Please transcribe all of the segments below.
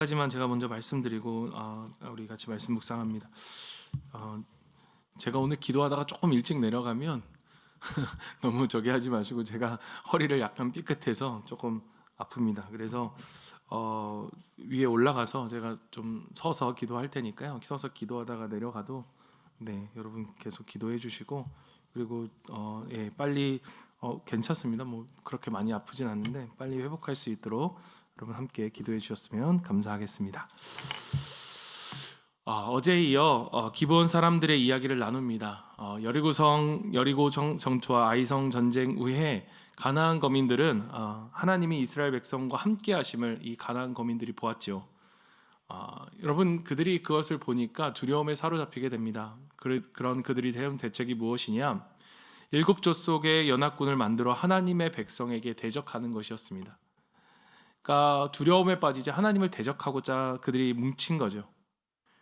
하지만 제가 먼저 말씀드리고 우리 같이 말씀 묵상합니다. 제가 오늘 기도하다가 조금 일찍 내려가면 너무 저기 하지 마시고, 제가 허리를 약간 삐끗해서 조금 아픕니다. 그래서 위에 올라가서 제가 좀 서서 기도할 테니까요. 서서 기도하다가 내려가도 여러분 계속 기도해 주시고, 그리고 빨리 괜찮습니다. 뭐 그렇게 많이 아프진 않는데 빨리 회복할 수 있도록 여러분 함께 기도해 주셨으면 감사하겠습니다. 어제에 이어 기브온 사람들의 이야기를 나눕니다. 여리고 정토와 아이성 전쟁 후에 가나안 거민들은 하나님이 이스라엘 백성과 함께 하심을 이 가나안 거민들이 보았죠. 여러분, 그들이 그것을 보니까 두려움에 사로잡히게 됩니다. 그런 그들이 세운 대책이 무엇이냐? 7조 속의 연합군을 만들어 하나님의 백성에게 대적하는 것이었습니다. 그러니까 두려움에 빠지지 하나님을 대적하고자 그들이 뭉친 거죠.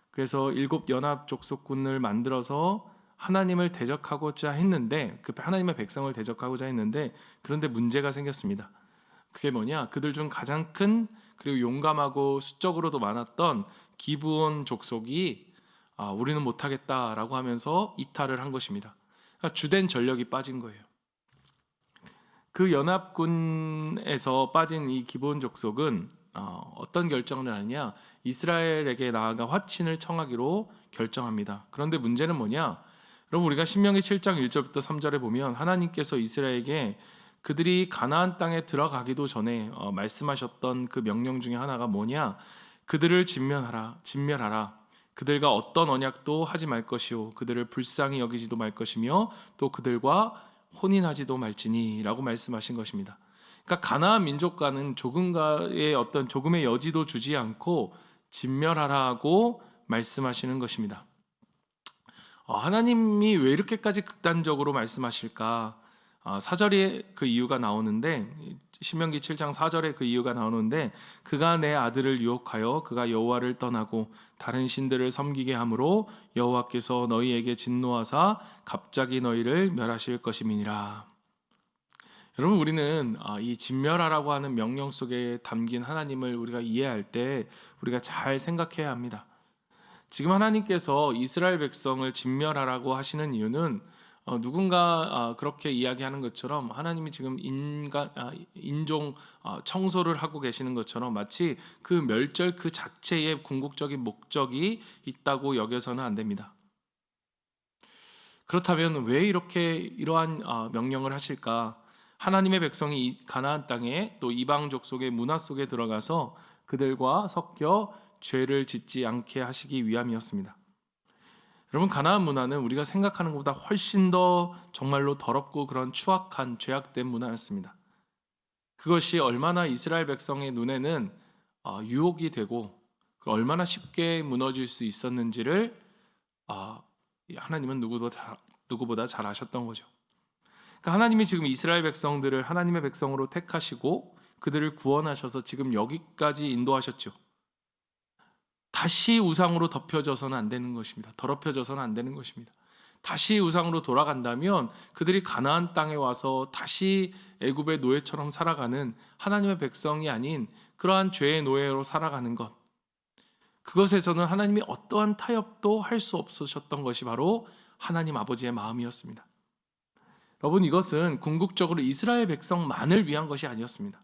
그래서 7연합 족속군을 만들어서 하나님을 대적하고자 했는데, 그 하나님의 백성을 대적하고자 했는데, 그런데 문제가 생겼습니다. 그게 뭐냐? 그들 중 가장 큰 그리고 용감하고 수적으로도 많았던 기브온 족속이 우리는 못하겠다라고 하면서 이탈을 한 것입니다. 그러니까 주된 전력이 빠진 거예요. 그 연합군에서 빠진 이 기브온 족속은 어떤 결정을 하느냐? 이스라엘에게 나아가 화친을 청하기로 결정합니다. 그런데 문제는 뭐냐? 여러분, 우리가 신명기 7장 1절부터 3절에 보면 하나님께서 이스라엘에게 그들이 가나안 땅에 들어가기도 전에 말씀하셨던 그 명령 중에 하나가 뭐냐? 그들을 진멸하라. 그들과 어떤 언약도 하지 말 것이요, 그들을 불쌍히 여기지도 말 것이며 또 그들과 혼인하지도 말지니라고 말씀하신 것입니다. 그러니까 가나안 민족과는 조금의 여지도 주지 않고 진멸하라고 말씀하시는 것입니다. 하나님이 왜 이렇게까지 극단적으로 말씀하실까? 4절에 그 이유가 나오는데, 신명기 7장 4절에 그 이유가 나오는데, 그가 내 아들을 유혹하여 그가 여호와를 떠나고 다른 신들을 섬기게 함으로 여호와께서 너희에게 진노하사 갑자기 너희를 멸하실 것임이니라. 여러분, 우리는 이 진멸하라고 하는 명령 속에 담긴 하나님을 우리가 이해할 때 우리가 잘 생각해야 합니다. 지금 하나님께서 이스라엘 백성을 진멸하라고 하시는 이유는 누군가 그렇게 이야기하는 것처럼 하나님이 지금 인종 청소를 하고 계시는 것처럼 마치 그 멸절 그 자체의 궁극적인 목적이 있다고 여겨서는 안 됩니다. 그렇다면 왜 이러한 명령을 하실까? 하나님의 백성이 이 가나안 땅에 또 이방 족속의 문화 속에 들어가서 그들과 섞여 죄를 짓지 않게 하시기 위함이었습니다. 여러분, 가나안 문화는 우리가 생각하는 것보다 훨씬 더 정말로 더럽고 그런 추악한 죄악된 문화였습니다. 그것이 얼마나 이스라엘 백성의 눈에는 유혹이 되고 얼마나 쉽게 무너질 수 있었는지를 하나님은 누구보다 잘 아셨던 거죠. 그러니까 하나님이 지금 이스라엘 백성들을 하나님의 백성으로 택하시고 그들을 구원하셔서 지금 여기까지 인도하셨죠. 다시 우상으로 덮여져서는 안 되는 것입니다. 더럽혀져서는 안 되는 것입니다. 다시 우상으로 돌아간다면 그들이 가나안 땅에 와서 다시 애굽의 노예처럼 살아가는 하나님의 백성이 아닌 그러한 죄의 노예로 살아가는 것, 그것에서는 하나님이 어떠한 타협도 할 수 없으셨던 것이 바로 하나님 아버지의 마음이었습니다. 여러분, 이것은 궁극적으로 이스라엘 백성만을 위한 것이 아니었습니다.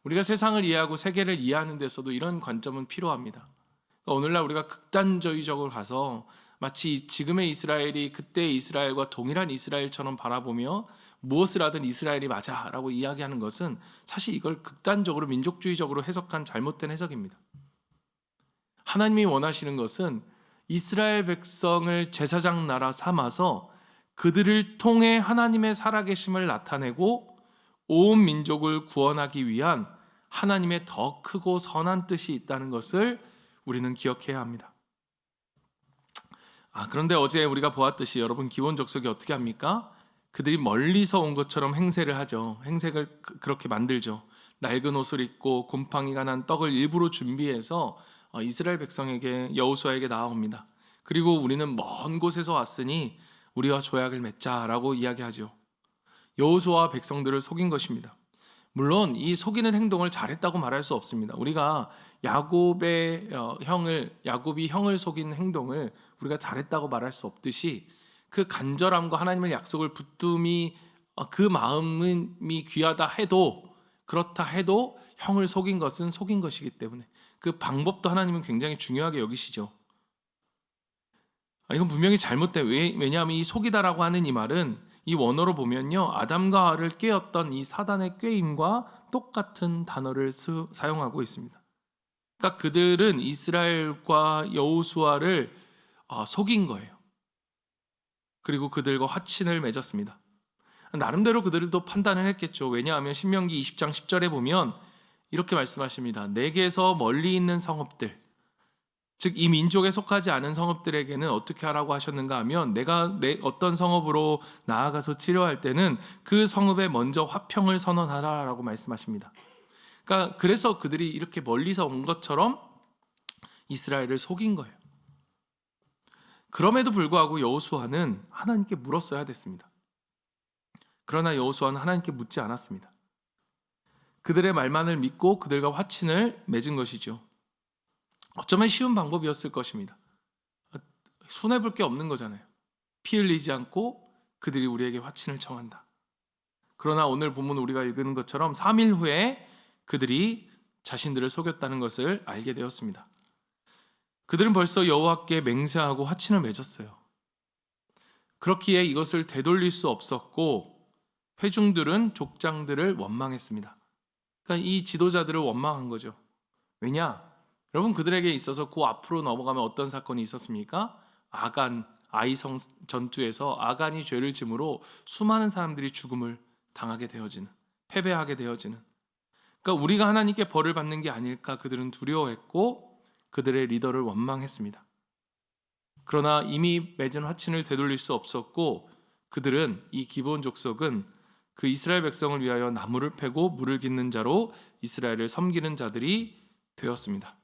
우리가 세상을 이해하고 세계를 이해하는 데서도 이런 관점은 필요합니다. 그러니까 오늘날 우리가 극단주의적으로 가서 마치 지금의 이스라엘이 그때의 이스라엘과 동일한 이스라엘처럼 바라보며 무엇을 하든 이스라엘이 맞아라고 이야기하는 것은 사실 이걸 극단적으로 민족주의적으로 해석한 잘못된 해석입니다. 하나님이 원하시는 것은 이스라엘 백성을 제사장 나라 삼아서 그들을 통해 하나님의 살아계심을 나타내고 온 민족을 구원하기 위한 하나님의 더 크고 선한 뜻이 있다는 것을 우리는 기억해야 합니다. 그런데 어제 우리가 보았듯이 여러분, 기브온 족속이 어떻게 합니까? 그들이 멀리서 온 것처럼 행세를 하죠. 행색을 그렇게 만들죠. 낡은 옷을 입고 곰팡이가 난 떡을 일부러 준비해서 이스라엘 백성에게, 여호수아에게 나아옵니다. 그리고 우리는 먼 곳에서 왔으니 우리와 조약을 맺자라고 이야기하죠. 여호수아와 백성들을 속인 것입니다. 물론 이 속이는 행동을 잘했다고 말할 수 없습니다. 우리가 야곱이 형을 속인 행동을 우리가 잘했다고 말할 수 없듯이 그 간절함과 하나님의 약속을 붙듦이 그 마음이 귀하다 해도 그렇다 해도 형을 속인 것은 속인 것이기 때문에 그 방법도 하나님은 굉장히 중요하게 여기시죠. 이건 분명히 잘못돼. 왜냐하면 이 속이다라고 하는 이 말은 이 원어로 보면요, 아담과 하와를 꾀었던 이 사단의 꾀임과 똑같은 단어를 사용하고 있습니다. 그러니까 그들은 이스라엘과 여호수아를 속인 거예요. 그리고 그들과 화친을 맺었습니다. 나름대로 그들도 판단을 했겠죠. 왜냐하면 신명기 20장 10절에 보면 이렇게 말씀하십니다. 내게서 멀리 있는 성읍들, 즉 이 민족에 속하지 않은 성읍들에게는 어떻게 하라고 하셨는가 하면 내가 어떤 성읍으로 나아가서 치료할 때는 그 성읍에 먼저 화평을 선언하라라고 말씀하십니다. 그러니까 그래서 그들이 이렇게 멀리서 온 것처럼 이스라엘을 속인 거예요. 그럼에도 불구하고 여호수아는 하나님께 물었어야 됐습니다. 그러나 여호수아는 하나님께 묻지 않았습니다. 그들의 말만을 믿고 그들과 화친을 맺은 것이죠. 어쩌면 쉬운 방법이었을 것입니다. 손해볼 게 없는 거잖아요. 피 흘리지 않고 그들이 우리에게 화친을 청한다. 그러나 오늘 본문 우리가 읽은 것처럼 3일 후에 그들이 자신들을 속였다는 것을 알게 되었습니다. 그들은 벌써 여호와께 맹세하고 화친을 맺었어요. 그렇기에 이것을 되돌릴 수 없었고 회중들은 족장들을 원망했습니다. 그러니까 이 지도자들을 원망한 거죠. 왜냐? 여러분, 그들에게 있어서 그 앞으로 넘어가면 어떤 사건이 있었습니까? 아이성 전투에서 아간이 죄를 짐으로 수많은 사람들이 죽음을 당하게 되어지는, 패배하게 되어지는. 그러니까 우리가 하나님께 벌을 받는 게 아닐까 그들은 두려워했고 그들의 리더를 원망했습니다. 그러나 이미 맺은 화친을 되돌릴 수 없었고 그들은 이 기브온 족속은 그 이스라엘 백성을 위하여 나무를 패고 물을 깃는 자로 이스라엘을 섬기는 자들이 되었습니다.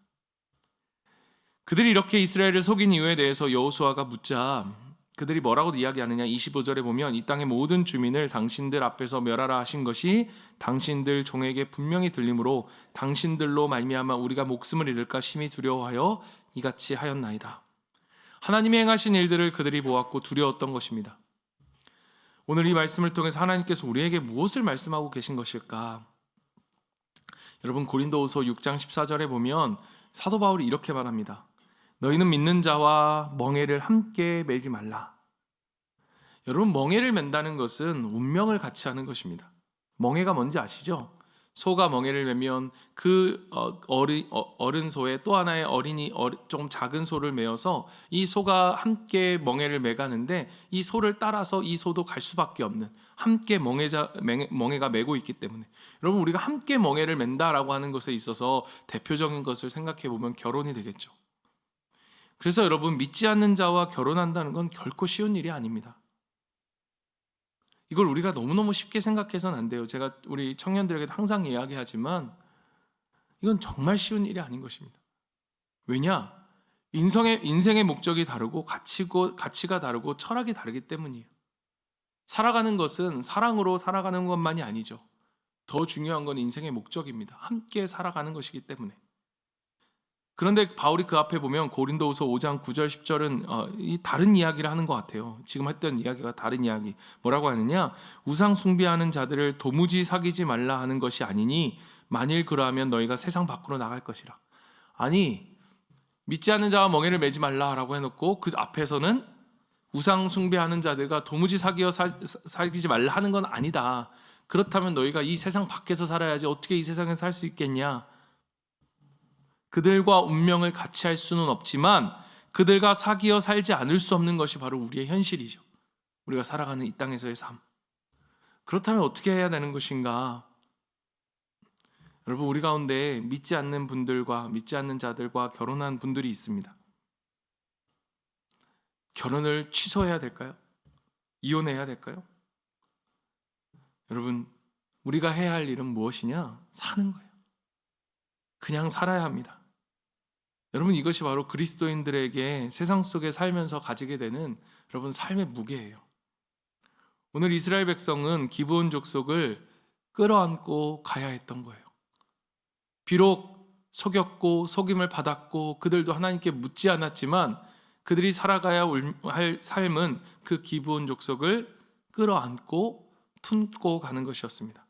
그들이 이렇게 이스라엘을 속인 이유에 대해서 여호수아가 묻자 그들이 뭐라고 이야기하느냐, 25절에 보면 이 땅의 모든 주민을 당신들 앞에서 멸하라 하신 것이 당신들 종에게 분명히 들리므로 당신들로 말미암아 우리가 목숨을 잃을까 심히 두려워하여 이같이 하였나이다. 하나님이 행하신 일들을 그들이 보았고 두려웠던 것입니다. 오늘 이 말씀을 통해서 하나님께서 우리에게 무엇을 말씀하고 계신 것일까? 여러분, 고린도후서 6장 14절에 보면 사도 바울이 이렇게 말합니다. 너희는 믿는 자와 멍에를 함께 매지 말라. 여러분, 멍에를 맨다는 것은 운명을 같이 하는 것입니다. 멍에가 뭔지 아시죠? 소가 멍에를 매면 그 어른 소에 또 하나의 좀 작은 소를 매어서 이 소가 함께 멍에를 매가는데 이 소를 따라서 이 소도 갈 수밖에 없는, 함께 멍에가 매고 있기 때문에. 여러분, 우리가 함께 멍에를 맨다라고 하는 것에 있어서 대표적인 것을 생각해 보면 결혼이 되겠죠. 그래서 여러분, 믿지 않는 자와 결혼한다는 건 결코 쉬운 일이 아닙니다. 이걸 우리가 너무너무 쉽게 생각해서는 안 돼요. 제가 우리 청년들에게 항상 이야기하지만 이건 정말 쉬운 일이 아닌 것입니다. 왜냐? 인생의 목적이 다르고 가치가 다르고 철학이 다르기 때문이에요. 살아가는 것은 사랑으로 살아가는 것만이 아니죠. 더 중요한 건 인생의 목적입니다. 함께 살아가는 것이기 때문에. 그런데 바울이 그 앞에 보면 고린도후서 5장 9절 10절은 다른 이야기를 하는 것 같아요. 지금 했던 이야기가 다른 이야기. 뭐라고 하느냐? 우상 숭배하는 자들을 도무지 사귀지 말라 하는 것이 아니니 만일 그러하면 너희가 세상 밖으로 나갈 것이라. 아니, 믿지 않는 자와 멍에를 매지 말라라고 해놓고 그 앞에서는 우상 숭배하는 자들과 도무지 사귀지 말라 하는 건 아니다. 그렇다면 너희가 이 세상 밖에서 살아야지 어떻게 이 세상에 살 수 있겠냐? 그들과 운명을 같이 할 수는 없지만 그들과 사귀어 살지 않을 수 없는 것이 바로 우리의 현실이죠. 우리가 살아가는 이 땅에서의 삶. 그렇다면 어떻게 해야 되는 것인가? 여러분, 우리 가운데 믿지 않는 분들과 믿지 않는 자들과 결혼한 분들이 있습니다. 결혼을 취소해야 될까요? 이혼해야 될까요? 여러분, 우리가 해야 할 일은 무엇이냐? 사는 거예요. 그냥 살아야 합니다. 여러분, 이것이 바로 그리스도인들에게 세상 속에 살면서 가지게 되는 여러분 삶의 무게예요. 오늘 이스라엘 백성은 기브온 족속을 끌어안고 가야 했던 거예요. 비록 속였고 속임을 받았고 그들도 하나님께 묻지 않았지만 그들이 살아가야 할 삶은 그 기브온 족속을 끌어안고 품고 가는 것이었습니다.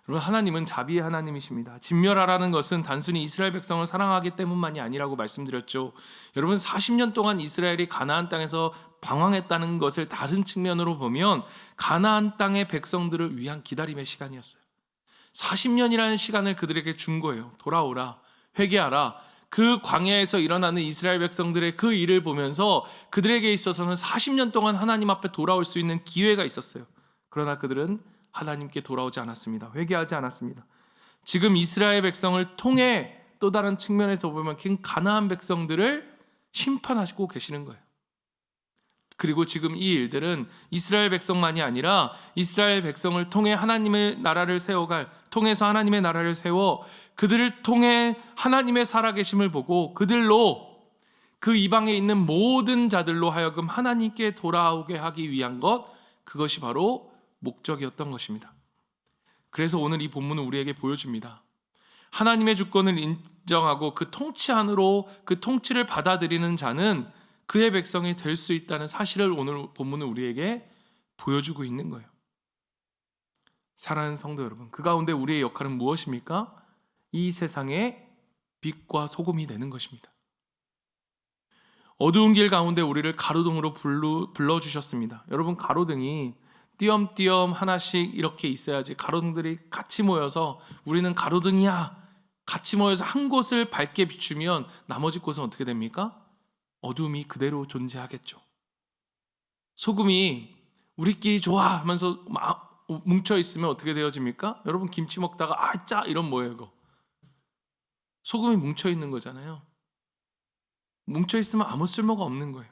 여러분, 하나님은 자비의 하나님이십니다. 진멸하라는 것은 단순히 이스라엘 백성을 사랑하기 때문만이 아니라고 말씀드렸죠. 여러분, 40년 동안 이스라엘이 가나안 땅에서 방황했다는 것을 다른 측면으로 보면 가나안 땅의 백성들을 위한 기다림의 시간이었어요. 40년이라는 시간을 그들에게 준 거예요. 돌아오라, 회개하라. 그 광야에서 일어나는 이스라엘 백성들의 그 일을 보면서 그들에게 있어서는 40년 동안 하나님 앞에 돌아올 수 있는 기회가 있었어요. 그러나 그들은 하나님께 돌아오지 않았습니다. 회개하지 않았습니다. 지금 이스라엘 백성을 통해 또 다른 측면에서 보면 가나안 백성들을 심판하시고 계시는 거예요. 그리고 지금 이 일들은 이스라엘 백성만이 아니라 이스라엘 백성을 통해 하나님의 나라를 통해서 하나님의 나라를 세워 그들을 통해 하나님의 살아계심을 보고 그들로 그 이방에 있는 모든 자들로 하여금 하나님께 돌아오게 하기 위한 그것이 바로 목적이었던 것입니다. 그래서 오늘 이 본문은 우리에게 보여줍니다. 하나님의 주권을 인정하고 그 통치 안으로 그 통치를 받아들이는 자는 그의 백성이 될 수 있다는 사실을 오늘 본문은 우리에게 보여주고 있는 거예요. 사랑하는 성도 여러분, 그 가운데 우리의 역할은 무엇입니까? 이 세상의 빛과 소금이 되는 것입니다. 어두운 길 가운데 우리를 가로등으로 불러주셨습니다. 여러분, 가로등이 띄엄띄엄 하나씩 이렇게 있어야지, 가로등들이 같이 모여서 우리는 가로등이야, 같이 모여서 한 곳을 밝게 비추면 나머지 곳은 어떻게 됩니까? 어둠이 그대로 존재하겠죠. 소금이 우리끼리 좋아 하면서 뭉쳐 있으면 어떻게 되어집니까? 여러분, 김치 먹다가 짜 이런 뭐예요 이거? 소금이 뭉쳐 있는 거잖아요. 뭉쳐 있으면 아무 쓸모가 없는 거예요.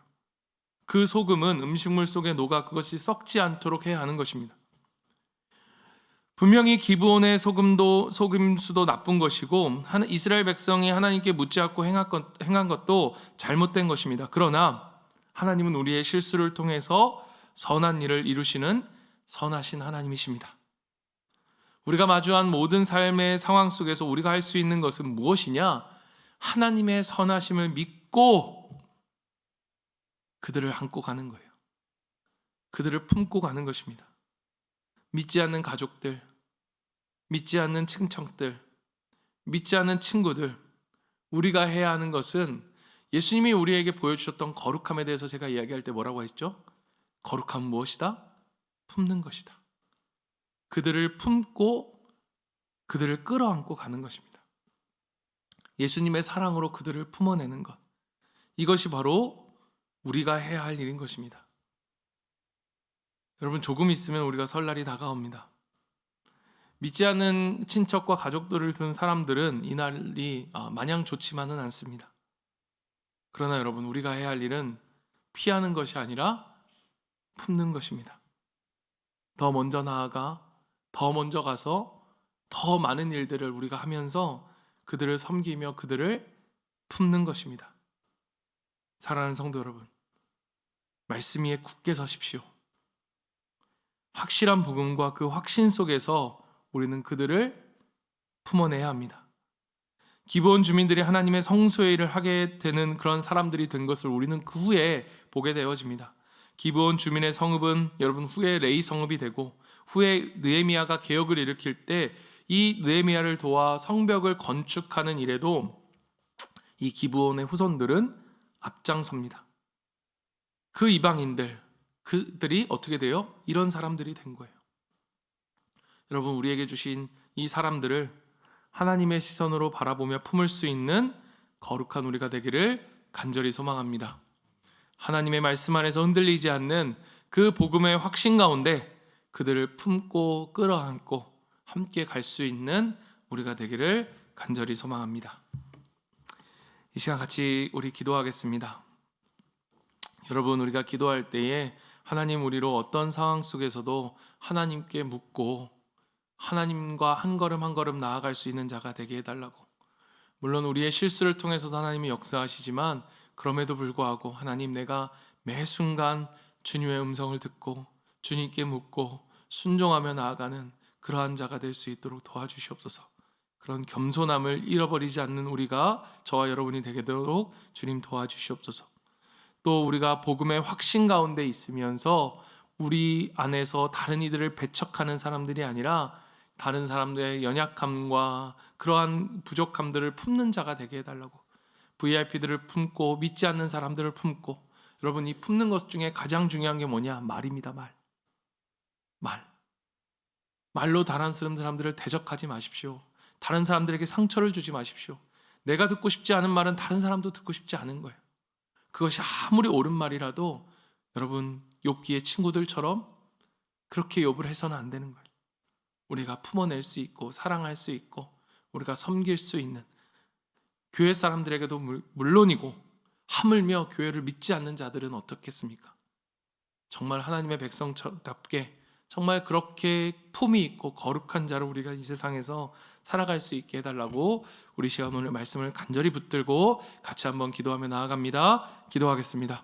그 소금은 음식물 속에 녹아 그것이 썩지 않도록 해야 하는 것입니다. 분명히 기브온의 소금수도 나쁜 것이고 이스라엘 백성이 하나님께 묻지 않고 행한 것도 잘못된 것입니다. 그러나 하나님은 우리의 실수를 통해서 선한 일을 이루시는 선하신 하나님이십니다. 우리가 마주한 모든 삶의 상황 속에서 우리가 할 수 있는 것은 무엇이냐? 하나님의 선하심을 믿고 그들을 안고 가는 거예요. 그들을 품고 가는 것입니다. 믿지 않는 가족들, 믿지 않는 친척들, 믿지 않는 친구들, 우리가 해야 하는 것은 예수님이 우리에게 보여주셨던 거룩함에 대해서 제가 이야기할 때 뭐라고 했죠? 거룩함은 무엇이다? 품는 것이다. 그들을 품고 그들을 끌어안고 가는 것입니다. 예수님의 사랑으로 그들을 품어내는 것, 이것이 바로 우리가 해야 할 일인 것입니다. 여러분, 조금 있으면 우리가 설날이 다가옵니다. 믿지 않는 친척과 가족들을 둔 사람들은 이날이 마냥 좋지만은 않습니다. 그러나 여러분, 우리가 해야 할 일은 피하는 것이 아니라 품는 것입니다. 더 먼저 나아가, 더 먼저 가서 더 많은 일들을 우리가 하면서 그들을 섬기며 그들을 품는 것입니다. 사랑하는 성도 여러분, 말씀 위에 굳게 서십시오. 확실한 복음과 그 확신 속에서 우리는 그들을 품어내야 합니다. 기브온 주민들이 하나님의 성소의 일을 하게 되는 그런 사람들이 된 것을 우리는 그 후에 보게 되어집니다. 기브온 주민의 성읍은 여러분 후에 레이 성읍이 되고, 후에 느헤미야가 개혁을 일으킬 때 이 느헤미야를 도와 성벽을 건축하는 일에도 이 기브온의 후손들은 앞장섭니다. 그 이방인들, 그들이 어떻게 돼요? 이런 사람들이 된 거예요. 여러분, 우리에게 주신 이 사람들을 하나님의 시선으로 바라보며 품을 수 있는 거룩한 우리가 되기를 간절히 소망합니다. 하나님의 말씀 안에서 흔들리지 않는 그 복음의 확신 가운데 그들을 품고 끌어안고 함께 갈 수 있는 우리가 되기를 간절히 소망합니다. 이 시간 같이 우리 기도하겠습니다. 여러분, 우리가 기도할 때에 하나님, 우리로 어떤 상황 속에서도 하나님께 묻고 하나님과 한 걸음 한 걸음 나아갈 수 있는 자가 되게 해달라고. 물론 우리의 실수를 통해서도 하나님이 역사하시지만 그럼에도 불구하고 하나님, 내가 매 순간 주님의 음성을 듣고 주님께 묻고 순종하며 나아가는 그러한 자가 될 수 있도록 도와주시옵소서. 그런 겸손함을 잃어버리지 않는 우리가 저와 여러분이 되게 되도록 주님 도와주시옵소서. 또 우리가 복음의 확신 가운데 있으면서 우리 안에서 다른 이들을 배척하는 사람들이 아니라 다른 사람들의 연약함과 그러한 부족함들을 품는 자가 되게 해달라고, VIP들을 품고 믿지 않는 사람들을 품고, 여러분 이 품는 것 중에 가장 중요한 게 뭐냐? 말입니다. 말로 다른 사람들을 대적하지 마십시오. 다른 사람들에게 상처를 주지 마십시오. 내가 듣고 싶지 않은 말은 다른 사람도 듣고 싶지 않은 거예요. 그것이 아무리 옳은 말이라도 여러분 욥기의 친구들처럼 그렇게 욥을 해서는 안 되는 거예요. 우리가 품어낼 수 있고 사랑할 수 있고 우리가 섬길 수 있는, 교회 사람들에게도 물론이고 하물며 교회를 믿지 않는 자들은 어떻겠습니까? 정말 하나님의 백성답게 정말 그렇게 품이 있고 거룩한 자로 우리가 이 세상에서 살아갈 수 있게 해달라고 우리 시간 오늘 말씀을 간절히 붙들고 같이 한번 기도하며 나아갑니다. 기도하겠습니다.